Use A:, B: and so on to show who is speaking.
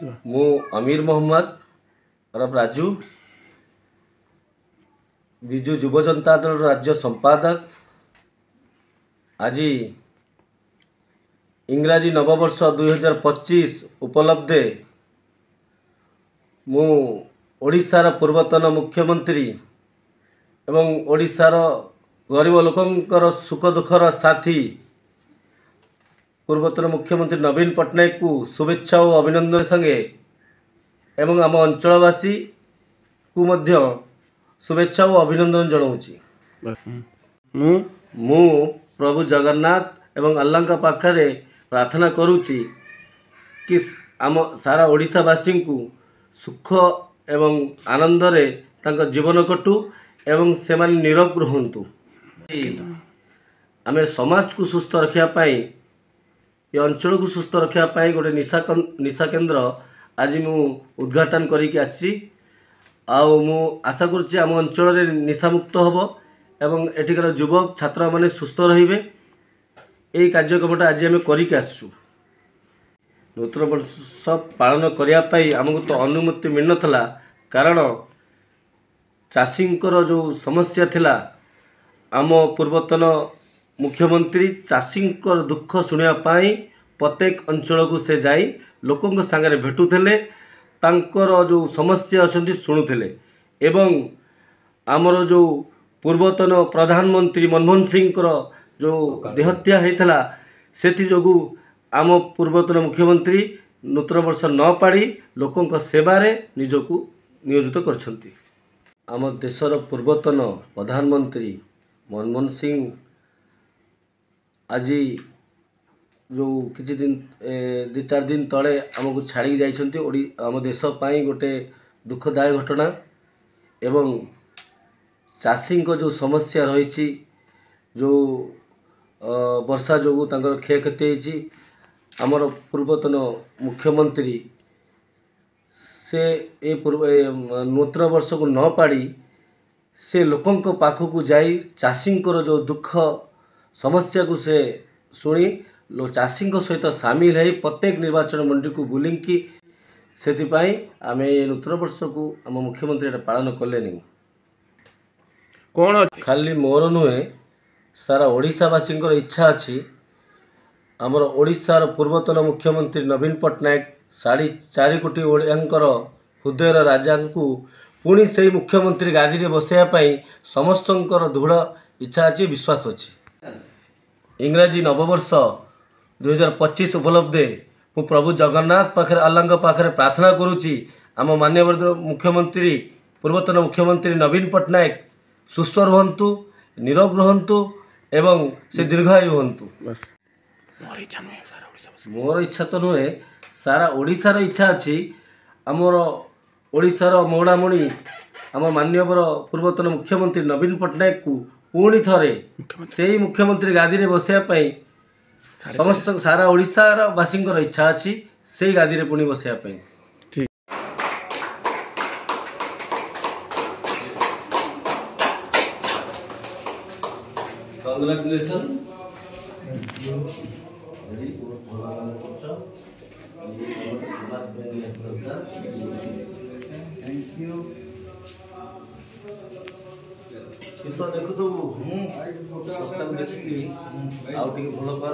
A: मु अमीर मोहम्मद अरब राजू विजु युव जनता दल राज्य संपादक आज इंग्राजी नववर्ष 2025 उपलब्धे मु ओडिशार पूर्वतन मुख्यमंत्री एवं ओडिशार गरीब लोकंकर सुख दुखर साथी पूर्वतन मुख्यमंत्री नवीन पट्टनायक को शुभेच्छा और अभिनंदन संगे एवं आम अंचलवासी को मध्य शुभेच्छा और अभिनंदन जनाऊँगी। मु प्रभु जगन्नाथ एवं अल्लाह का पाखरे प्रार्थना करुच्ची कि आम सारा ओडिशावासी को सुख एवं आनंद रे तांका जीवन कटू एवं से निरोग रुहंतु। आमे समाज को सुस्थ रखापी ये अंचल को सुस्थ रखापी गोटे निशा केन्द्र आज मु उद्घाटन करके आसी मु आशा करुच्ची आम अंचल निशामुक्त हम एवं एठिकार युवक छात्र माने सुस्थ रहिबे। यही कार्यक्रमटा आज आम करके आसु। नूतन वर्ष पालन करने आमको तो अनुमति मिल ना कारण चाषींकर जो समस्या थिला आम पूर्वतन मुख्यमंत्री चाषींकर दुख शुणापी प्रत्येक अंचल को से जाई लोकों सांगे भेटुले तांकर जो समस्या अच्छी शुणुले एवं आमर जो पूर्वतन प्रधानमंत्री मनमोहन सिंह जो देहत्या होता से जोगु आम पूर्वतन मुख्यमंत्री नूतन वर्ष न पाड़ी लोकों सेवारे निजको नियोजित करछंती। आम देशर पूर्वतन प्रधानमंत्री मनमोहन सिंह आज जो किसी दिन 2-4 दिन तले आमको छाड़ी जाइछंती आम देश पाई गोटे दुखदायक घटना एवं चाषी जो समस्या रही जो वर्षा जो क्षय क्षति होती आमर पूर्वतन मुख्यमंत्री से नूतन वर्ष को न पाड़ी से लोकों पाखक जाई चाषींकर जो दुख समस्या को से शुणी चाषी सहित सामिल है प्रत्येक निर्वाचन मंडी को बुलिंकी से आम ये नूतन वर्ष को आम मुख्यमंत्री पालन कले नहीं कौन खाली मोर नुहे सारा ओडिशावासी इच्छा अच्छी आमर ओडिशार पूर्वतन मुख्यमंत्री नवीन पट्टनायक 4.5 कोटी ओडियांकर हृदय राजा को पुणी से मुख्यमंत्री गादी में बसैवाई समस्त दृढ़ इच्छा अच्छी विश्वास अच्छी। इंग्राजी नववर्ष 2025 उपलब्धे मु प्रभु जगन्नाथ पाखे अल्लाह पाखे प्रार्थना करुच्ची आम माननीय मुख्यमंत्री पूर्वतन मुख्यमंत्री नवीन पट्टनायक सुस्थ रुहंतु निरोग रुहंतु एवं से दीर्घायु हंतु। मोर इच्छा तो नुहे सारा ओडिशार इच्छा अच्छी आमर ओडिशार मौड़ामणि आम माननीय पूर्वतन मुख्यमंत्री नवीन पट्टनायक को पुणी थरे से मुख्यमंत्री गादी में बसैवाई समस्त सारा ओडिशार वासी इच्छा अच्छी से गादी में पुणी बसैवाई। Congratulations. Thank you. तो देखो तो सस्ता में देखी आउट भल कर